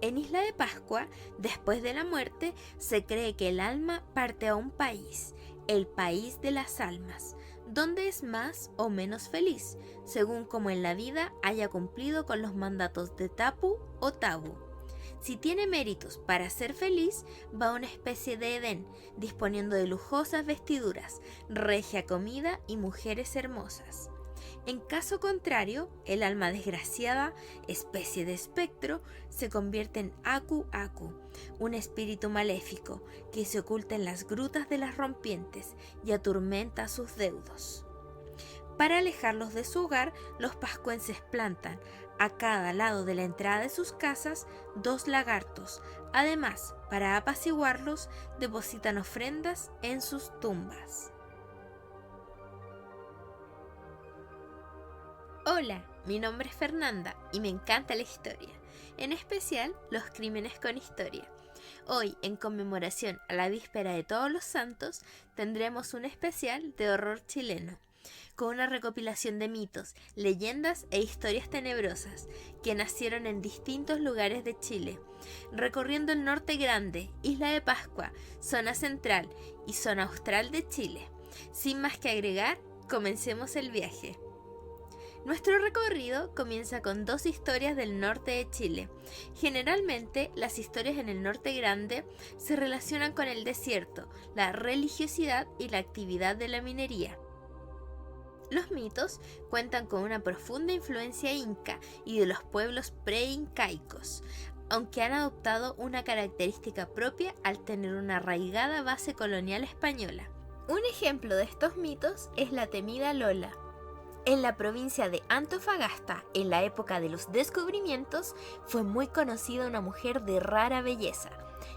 En Isla de Pascua, después de la muerte, se cree que el alma parte a un país, el país de las almas, donde es más o menos feliz, según como en la vida haya cumplido con los mandatos de Tapu o Tabu. Si tiene méritos para ser feliz, va a una especie de Edén, disponiendo de lujosas vestiduras, regia comida y mujeres hermosas. En caso contrario, el alma desgraciada, especie de espectro, se convierte en Aku Aku, un espíritu maléfico que se oculta en las grutas de las rompientes y atormenta a sus deudos. Para alejarlos de su hogar, los pascuenses plantan a cada lado de la entrada de sus casas 2 lagartos. Además, para apaciguarlos, depositan ofrendas en sus tumbas. Hola, mi nombre es Fernanda y me encanta la historia, en especial los crímenes con historia. Hoy, en conmemoración a la víspera de Todos los Santos, tendremos un especial de horror chileno, con una recopilación de mitos, leyendas e historias tenebrosas que nacieron en distintos lugares de Chile, recorriendo el Norte Grande, Isla de Pascua, zona central y zona austral de Chile. Sin más que agregar, comencemos el viaje. Nuestro recorrido comienza con 2 historias del norte de Chile. Generalmente, las historias en el Norte Grande se relacionan con el desierto, la religiosidad y la actividad de la minería. Los mitos cuentan con una profunda influencia inca y de los pueblos pre-incaicos, aunque han adoptado una característica propia al tener una arraigada base colonial española. Un ejemplo de estos mitos es la temida Lola. En la provincia de Antofagasta, en la época de los descubrimientos, fue muy conocida una mujer de rara belleza,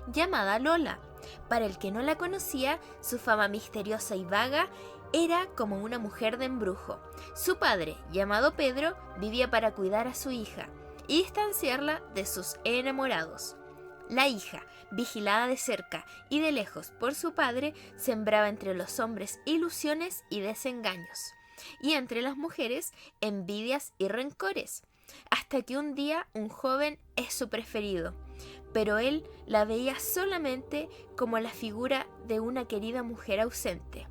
llamada Lola. Para el que no la conocía, su fama misteriosa y vaga era como una mujer de embrujo. Su padre, llamado Pedro, vivía para cuidar a su hija y distanciarla de sus enamorados. La hija, vigilada de cerca y de lejos por su padre, sembraba entre los hombres ilusiones y desengaños, y entre las mujeres envidias y rencores, hasta que un día un joven es su preferido, pero él la veía solamente como la figura de una querida mujer ausente.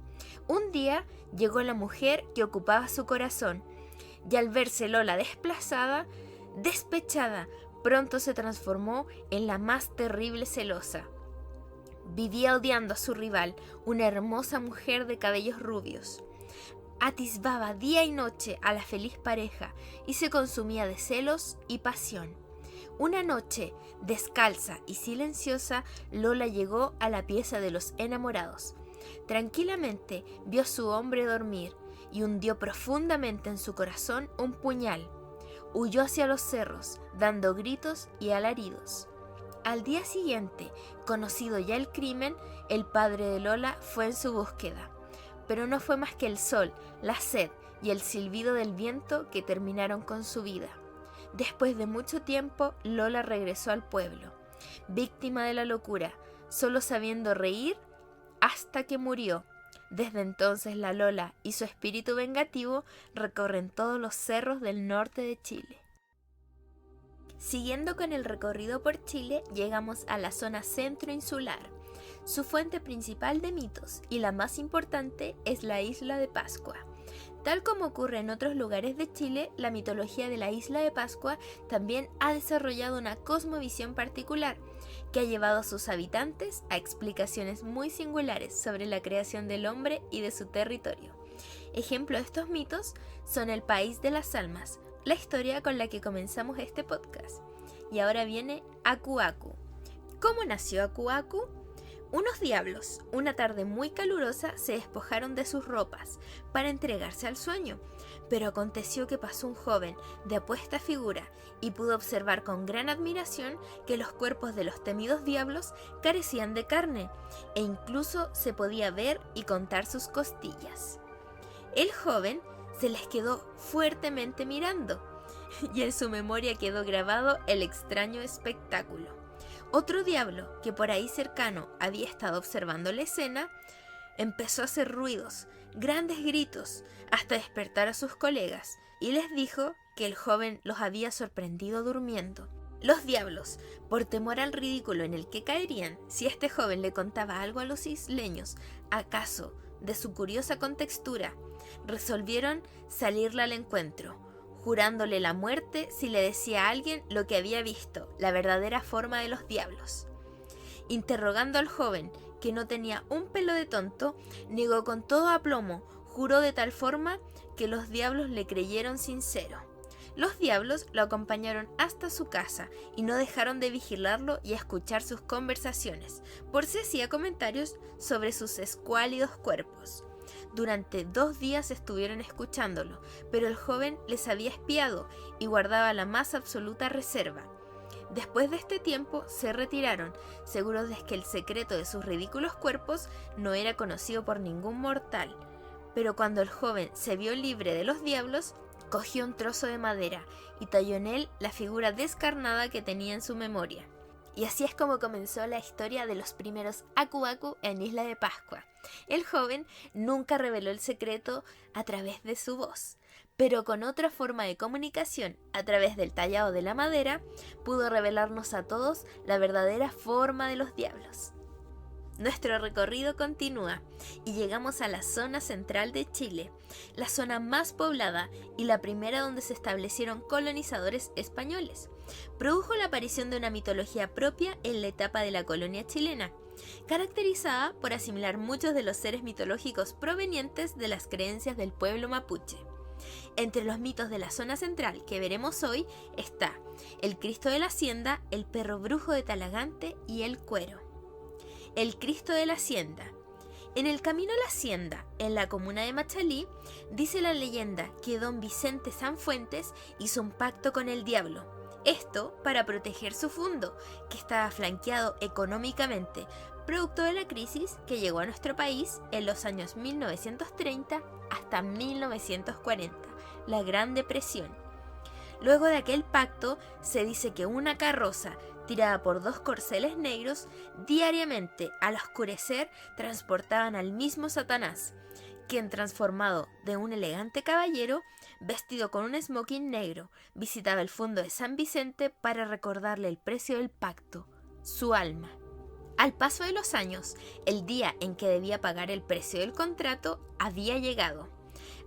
Un día llegó la mujer que ocupaba su corazón, y al verse Lola desplazada, despechada, pronto se transformó en la más terrible celosa. Vivía odiando a su rival, una hermosa mujer de cabellos rubios. Atisbaba día y noche a la feliz pareja y se consumía de celos y pasión. Una noche, descalza y silenciosa, Lola llegó a la pieza de los enamorados. Tranquilamente vio a su hombre dormir y hundió profundamente en su corazón un puñal. Huyó hacia los cerros, dando gritos y alaridos. Al día siguiente, conocido ya el crimen, el padre de Lola fue en su búsqueda. Pero no fue más que el sol, la sed y el silbido del viento que terminaron con su vida. Después de mucho tiempo, Lola regresó al pueblo, víctima de la locura, solo sabiendo reír hasta que murió. Desde entonces la Lola y su espíritu vengativo recorren todos los cerros del norte de Chile. Siguiendo con el recorrido por Chile, llegamos a la zona centro-insular. Su fuente principal de mitos y la más importante es la Isla de Pascua. Tal como ocurre en otros lugares de Chile, la mitología de la Isla de Pascua también ha desarrollado una cosmovisión particular que ha llevado a sus habitantes a explicaciones muy singulares sobre la creación del hombre y de su territorio. Ejemplo de estos mitos son el País de las Almas, la historia con la que comenzamos este podcast. Y ahora viene Aku Aku. ¿Cómo nació Aku Aku? Unos diablos, una tarde muy calurosa, se despojaron de sus ropas para entregarse al sueño, pero aconteció que pasó un joven de apuesta figura y pudo observar con gran admiración que los cuerpos de los temidos diablos carecían de carne e incluso se podía ver y contar sus costillas. El joven se les quedó fuertemente mirando y en su memoria quedó grabado el extraño espectáculo. Otro diablo, que por ahí cercano había estado observando la escena, empezó a hacer ruidos, grandes gritos, hasta despertar a sus colegas, y les dijo que el joven los había sorprendido durmiendo. Los diablos, por temor al ridículo en el que caerían si este joven le contaba algo a los isleños, acaso de su curiosa contextura, resolvieron salirle al encuentro, jurándole la muerte si le decía a alguien lo que había visto, la verdadera forma de los diablos. Interrogando al joven, que no tenía un pelo de tonto, negó con todo aplomo, juró de tal forma que los diablos le creyeron sincero. Los diablos lo acompañaron hasta su casa y no dejaron de vigilarlo y escuchar sus conversaciones, por si hacía comentarios sobre sus escuálidos cuerpos. Durante 2 días estuvieron escuchándolo, pero el joven les había espiado y guardaba la más absoluta reserva. Después de este tiempo se retiraron, seguros de que el secreto de sus ridículos cuerpos no era conocido por ningún mortal. Pero cuando el joven se vio libre de los diablos, cogió un trozo de madera y talló en él la figura descarnada que tenía en su memoria. Y así es como comenzó la historia de los primeros Aku Aku en Isla de Pascua. El joven nunca reveló el secreto a través de su voz, pero con otra forma de comunicación, a través del tallado de la madera, pudo revelarnos a todos la verdadera forma de los diablos. Nuestro recorrido continúa y llegamos a la zona central de Chile, la zona más poblada y la primera donde se establecieron colonizadores españoles. Produjo la aparición de una mitología propia en la etapa de la colonia chilena, caracterizada por asimilar muchos de los seres mitológicos provenientes de las creencias del pueblo mapuche. Entre los mitos de la zona central que veremos hoy está el Cristo de la Hacienda, el perro brujo de Talagante y el cuero. El Cristo de la Hacienda. En el camino a la hacienda, en la comuna de Machalí, dice la leyenda que don Vicente Sanfuentes hizo un pacto con el diablo. Esto para proteger su fundo, que estaba flanqueado económicamente, producto de la crisis que llegó a nuestro país en los años 1930 hasta 1940, la Gran Depresión. Luego de aquel pacto, se dice que una carroza tirada por 2 corceles negros, diariamente al oscurecer transportaban al mismo Satanás, quien transformado de un elegante caballero, vestido con un smoking negro, visitaba el fondo de San Vicente para recordarle el precio del pacto, su alma. Al paso de los años, el día en que debía pagar el precio del contrato había llegado.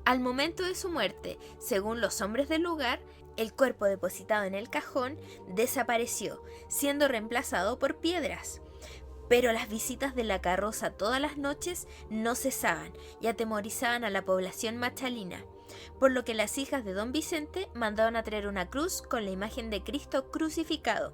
Al momento de su muerte, según los hombres del lugar, el cuerpo depositado en el cajón desapareció, siendo reemplazado por piedras. Pero las visitas de la carroza todas las noches no cesaban y atemorizaban a la población machalina, por lo que las hijas de don Vicente mandaron a traer una cruz con la imagen de Cristo crucificado.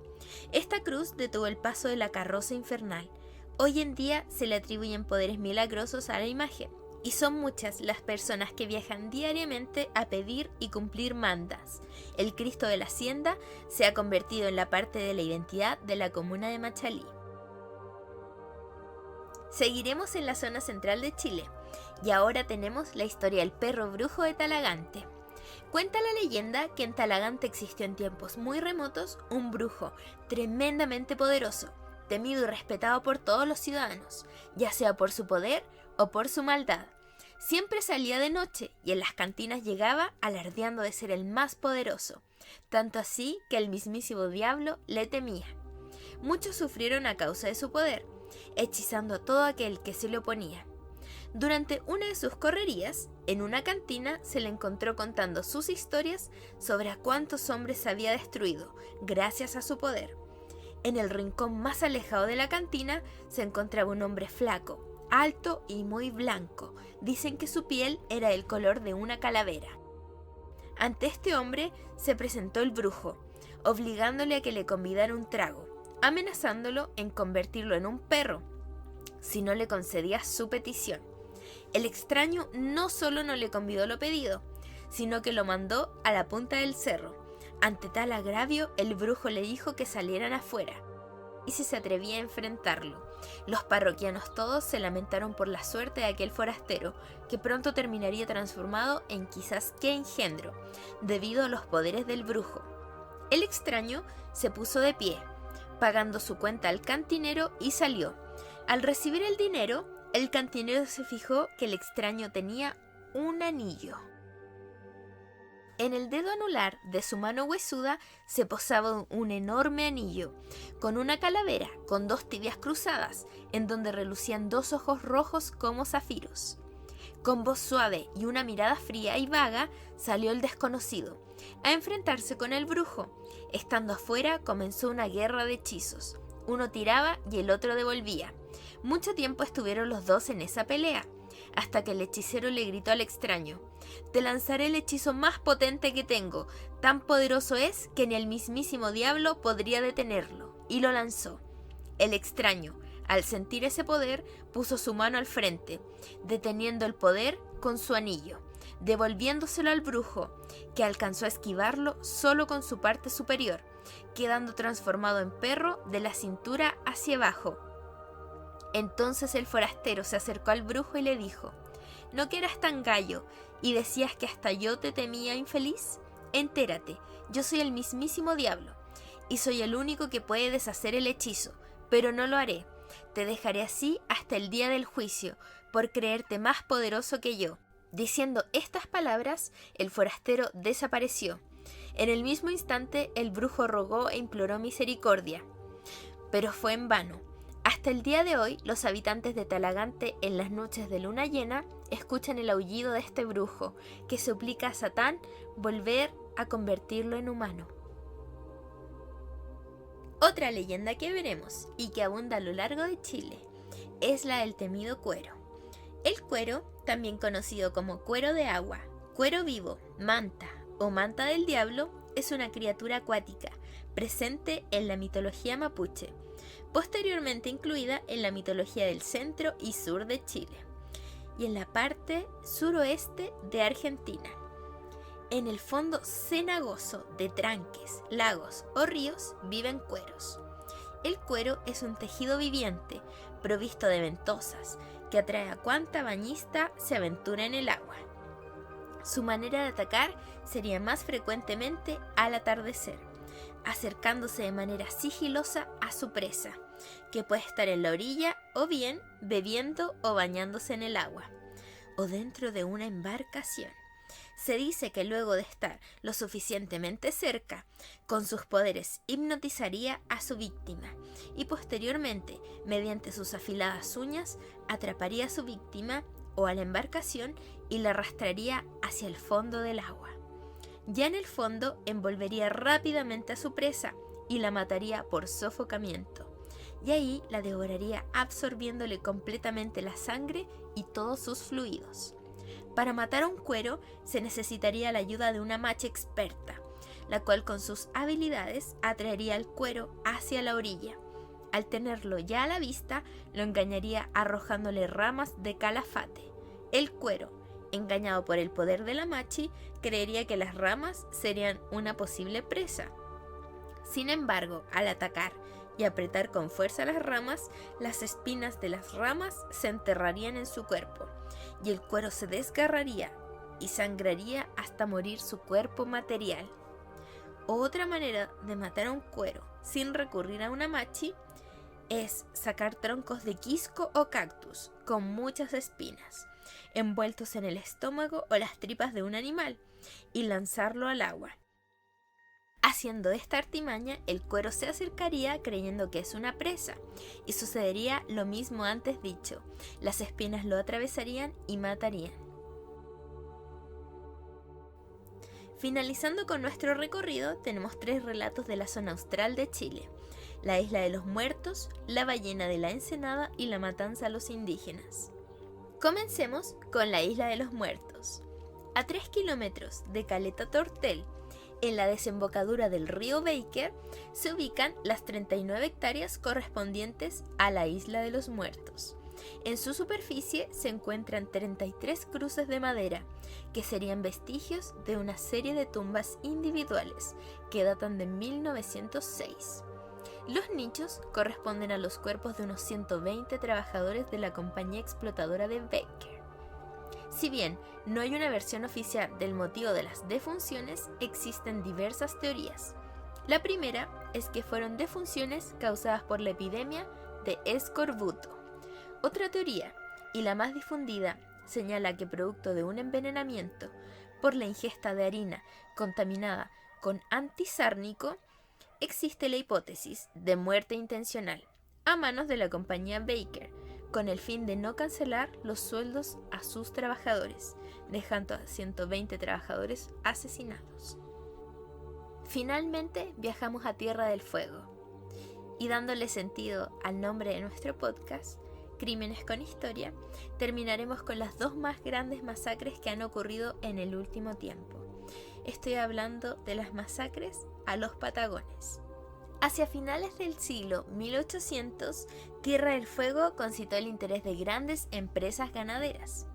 Esta cruz detuvo el paso de la carroza infernal. Hoy en día se le atribuyen poderes milagrosos a la imagen, y son muchas las personas que viajan diariamente a pedir y cumplir mandas. El Cristo de la Hacienda se ha convertido en la parte de la identidad de la comuna de Machalí. Seguiremos en la zona central de Chile, y ahora tenemos la historia del perro brujo de Talagante. Cuenta la leyenda que en Talagante existió en tiempos muy remotos un brujo tremendamente poderoso, temido y respetado por todos los ciudadanos, ya sea por su poder o por su maldad. Siempre salía de noche y en las cantinas llegaba alardeando de ser el más poderoso, tanto así que el mismísimo diablo le temía. Muchos sufrieron a causa de su poder, hechizando a todo aquel que se le oponía. Durante una de sus correrías, en una cantina se le encontró contando sus historias sobre a cuántos hombres había destruido gracias a su poder. En el rincón más alejado de la cantina se encontraba un hombre flaco, alto y muy blanco. Dicen que su piel era el color de una calavera. Ante este hombre se presentó el brujo, obligándole a que le convidara un trago, amenazándolo en convertirlo en un perro si no le concedía su petición. El extraño no solo no le convidó lo pedido, sino que lo mandó a la punta del cerro. Ante tal agravio, el brujo le dijo que salieran afuera, y si se atrevía a enfrentarlo. Los parroquianos todos se lamentaron por la suerte de aquel forastero, que pronto terminaría transformado en quizás qué engendro, debido a los poderes del brujo. El extraño se puso de pie, pagando su cuenta al cantinero y salió. Al recibir el dinero, el cantinero se fijó que el extraño tenía un anillo. En el dedo anular de su mano huesuda se posaba un enorme anillo, con una calavera con 2 tibias cruzadas, en donde relucían 2 ojos rojos como zafiros. Con voz suave y una mirada fría y vaga, salió el desconocido, a enfrentarse con el brujo. Estando afuera, comenzó una guerra de hechizos. Uno tiraba y el otro devolvía. Mucho tiempo estuvieron los dos en esa pelea, hasta que el hechicero le gritó al extraño: «Te lanzaré el hechizo más potente que tengo, tan poderoso es que ni el mismísimo diablo podría detenerlo», y lo lanzó. El extraño, al sentir ese poder, puso su mano al frente, deteniendo el poder con su anillo, devolviéndoselo al brujo, que alcanzó a esquivarlo solo con su parte superior, quedando transformado en perro de la cintura hacia abajo. Entonces el forastero se acercó al brujo y le dijo: «¿No que eras tan gallo y decías que hasta yo te temía, infeliz? Entérate, yo soy el mismísimo diablo, y soy el único que puede deshacer el hechizo, pero no lo haré. Te dejaré así hasta el día del juicio, por creerte más poderoso que yo». Diciendo estas palabras, el forastero desapareció. En el mismo instante, el brujo rogó e imploró misericordia, pero fue en vano. Hasta el día de hoy, los habitantes de Talagante, en las noches de luna llena, escuchan el aullido de este brujo, que suplica a Satán volver a convertirlo en humano. Otra leyenda que veremos, y que abunda a lo largo de Chile, es la del temido cuero. El cuero, también conocido como cuero de agua, cuero vivo, manta o manta del diablo, es una criatura acuática, presente en la mitología mapuche, posteriormente incluida en la mitología del centro y sur de Chile, y en la parte suroeste de Argentina. En el fondo cenagoso de tranques, lagos o ríos viven cueros. El cuero es un tejido viviente, provisto de ventosas, que atrae a cuanta bañista se aventura en el agua. Su manera de atacar sería más frecuentemente al atardecer, acercándose de manera sigilosa a su presa, que puede estar en la orilla o bien bebiendo o bañándose en el agua, o dentro de una embarcación. Se dice que luego de estar lo suficientemente cerca, con sus poderes hipnotizaría a su víctima y posteriormente, mediante sus afiladas uñas, atraparía a su víctima o a la embarcación y la arrastraría hacia el fondo del agua. Ya en el fondo, envolvería rápidamente a su presa y la mataría por sofocamiento, y ahí la devoraría absorbiéndole completamente la sangre y todos sus fluidos. Para matar a un cuero se necesitaría la ayuda de una macha experta, la cual con sus habilidades atraería al cuero hacia la orilla. Al tenerlo ya a la vista, lo engañaría arrojándole ramas de calafate. El cuero, engañado por el poder de la machi, creería que las ramas serían una posible presa. Sin embargo, al atacar y apretar con fuerza las ramas, las espinas de las ramas se enterrarían en su cuerpo, y el cuero se desgarraría y sangraría hasta morir su cuerpo material. Otra manera de matar a un cuero sin recurrir a una machi es sacar troncos de quisco o cactus con muchas espinas, envueltos en el estómago o las tripas de un animal, y lanzarlo al agua. Haciendo esta artimaña, el cuero se acercaría creyendo que es una presa, y sucedería lo mismo antes dicho. Las espinas lo atravesarían y matarían. Finalizando con nuestro recorrido, tenemos 3 relatos de la zona austral de Chile: la isla de los muertos, la ballena de la Ensenada y la matanza a los indígenas. Comencemos con la isla de los muertos. A 3 kilómetros de Caleta Tortel, en la desembocadura del río Baker, se ubican las 39 hectáreas correspondientes a la Isla de los Muertos. En su superficie se encuentran 33 cruces de madera, que serían vestigios de una serie de tumbas individuales que datan de 1906. Los nichos corresponden a los cuerpos de unos 120 trabajadores de la compañía explotadora de Baker. Si bien no hay una versión oficial del motivo de las defunciones, existen diversas teorías. La primera es que fueron defunciones causadas por la epidemia de escorbuto. Otra teoría, y la más difundida, señala que producto de un envenenamiento por la ingesta de harina contaminada con antisárnico, existe la hipótesis de muerte intencional a manos de la compañía Baker, con el fin de no cancelar los sueldos a sus trabajadores, dejando a 120 trabajadores asesinados. Finalmente viajamos a Tierra del Fuego, y dándole sentido al nombre de nuestro podcast, Crímenes con Historia, terminaremos con las dos más grandes masacres que han ocurrido en el último tiempo. Estoy hablando de las masacres a los Patagones. Hacia finales del siglo 1800, Tierra del Fuego concitó el interés de grandes empresas ganaderas.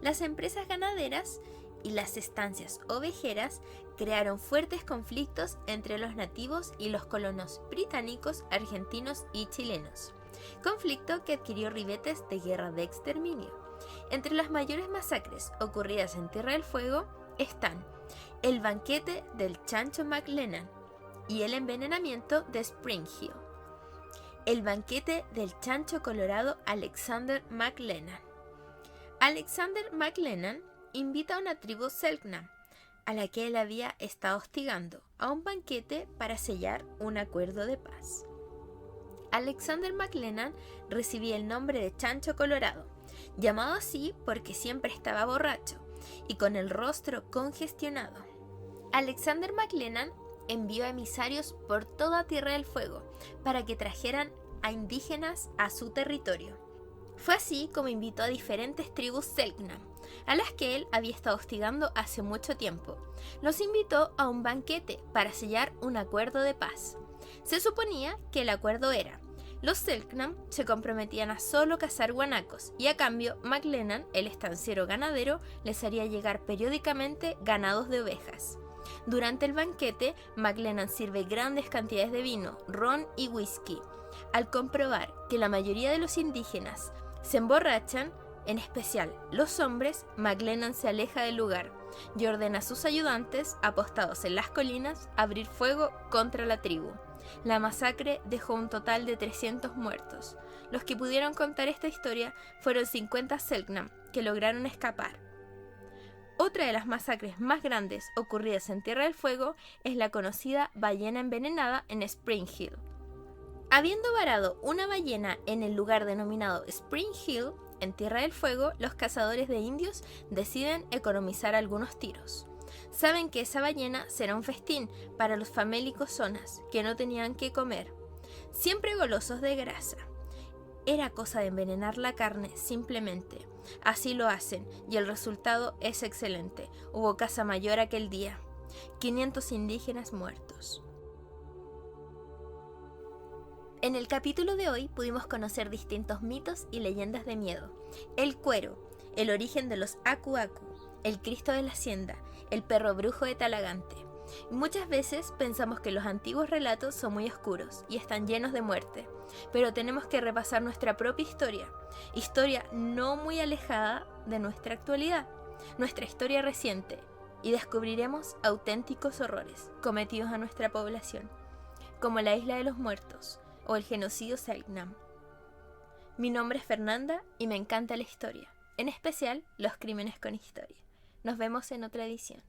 Las empresas ganaderas y las estancias ovejeras crearon fuertes conflictos entre los nativos y los colonos británicos, argentinos y chilenos. Conflicto que adquirió ribetes de guerra de exterminio. Entre las mayores masacres ocurridas en Tierra del Fuego están el banquete del Chancho McLennan y el envenenamiento de Spring Hill. El banquete del chancho colorado Alexander McLennan. Alexander McLennan invita a una tribu Selknam, a la que él había estado hostigando, a un banquete para sellar un acuerdo de paz. Alexander McLennan recibía el nombre de Chancho Colorado, llamado así porque siempre estaba borracho y con el rostro congestionado. Alexander McLennan envió emisarios por toda Tierra del Fuego para que trajeran a indígenas a su territorio. Fue así como invitó a diferentes tribus Selknam, a las que él había estado hostigando hace mucho tiempo. Los invitó a un banquete para sellar un acuerdo de paz. Se suponía que el acuerdo era: los Selknam se comprometían a solo cazar guanacos y a cambio McLennan, el estanciero ganadero, les haría llegar periódicamente ganados de ovejas. Durante el banquete, McLennan sirve grandes cantidades de vino, ron y whisky. Al comprobar que la mayoría de los indígenas se emborrachan, en especial los hombres, McLennan se aleja del lugar y ordena a sus ayudantes, apostados en las colinas, abrir fuego contra la tribu. La masacre dejó un total de 300 muertos. Los que pudieron contar esta historia fueron 50 Selknam, que lograron escapar. Otra de las masacres más grandes ocurridas en Tierra del Fuego es la conocida ballena envenenada en Spring Hill. Habiendo varado una ballena en el lugar denominado Spring Hill, en Tierra del Fuego, los cazadores de indios deciden economizar algunos tiros. Saben que esa ballena será un festín para los famélicos zonas que no tenían que comer, siempre golosos de grasa. Era cosa de envenenar la carne simplemente. Así lo hacen y el resultado es excelente. Hubo caza mayor aquel día. 500 indígenas muertos. En el capítulo de hoy pudimos conocer distintos mitos y leyendas de miedo. El cuero, el origen de los Aku Aku, el Cristo de la Hacienda, el perro brujo de Talagante. Muchas veces pensamos que los antiguos relatos son muy oscuros y están llenos de muerte, pero tenemos que repasar nuestra propia historia no muy alejada de nuestra actualidad, nuestra historia reciente, y descubriremos auténticos horrores cometidos a nuestra población, como la Isla de los Muertos o el genocidio Selknam. Mi nombre es Fernanda y me encanta la historia, en especial los crímenes con historia. Nos vemos en otra edición.